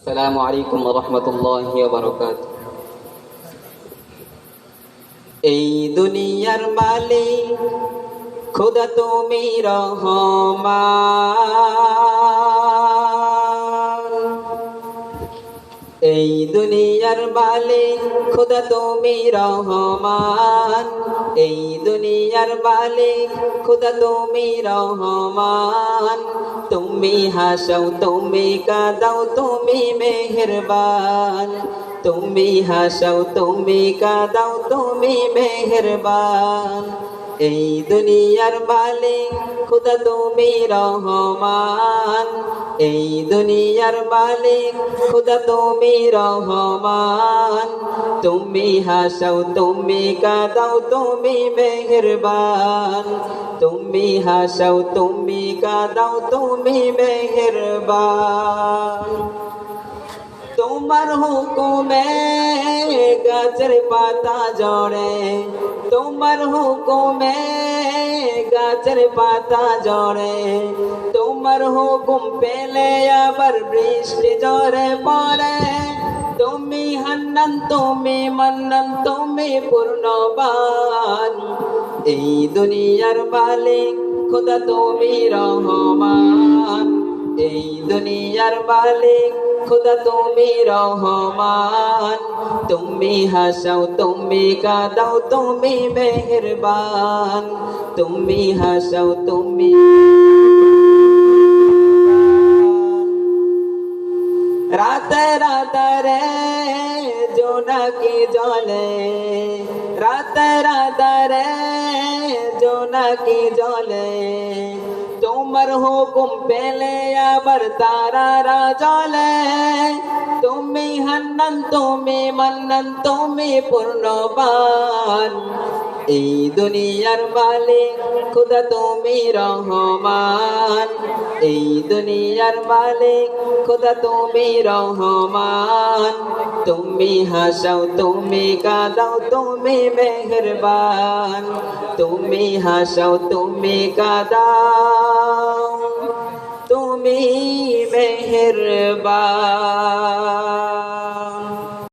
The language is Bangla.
আসসালামু আলাইকুম ওয়া রাহমাতুল্লাহি ওয়া বারাকাতুহু। এই দুনিয়ার মালিক খোদা তুমি রহমান। এই দুনিয়ার মালিক খোদা তুমি রহমান। এই দুনিয়ার মালিক খোদা তুমি রহমান। তুমি হাসাও তুমি কাঁদাও তুমি মেহেরবান। তুমি হাসাও তুমি কাঁদাও তুমি মেহেরবান। এই দুনিয়ার মালিক খোদা তুমি রহমান। এই দুনিয়ার মালিক খোদা তুমি রহমান। তুমি হাসাও তুমি কাঁদাও তুমি মেহেরবান। তুমি হাসাও তুমি কাঁদাও তুমি মেহেরবান। তোমার হুকুমে গাছের পাতা ঝরে। তোমার হুকুমে গাছের পাতা ঝরে। তোমার হুকুম পেলে আবার বৃষ্টি ঝরে পড়ে। তুমি হান্নান তুমি মান্নান তুমি পূর্ণবান। এই দুনিয়ার মালিক খোদা তুমি রহমান। এই দুনিয়ার মালিক খোদা তুমি রহমান। তুমি হাসাও তুমি কাঁদাও তুমি মেহেরবান। তুমি হাসাও তুমি রাতে রাতারে জোনাকি জলে। রাতে রাতারে জোনাকি জলে। তোমার হুকুম পেলে আবার তারারা জ্বলে। তুমি হান্নান তুমি মান্নান তুমি পূর্ণবান। এই দুনিয়ার মালিক খোদা তুমি রহমান। এই দুনিয়ার মালিক খোদা তুমি রহমান। তুমি হাসাও তুমি কাঁদাও তুমি মেহেরবান। তুমি হাসাও তুমি কাঁদাও তুমি মেহেরবান।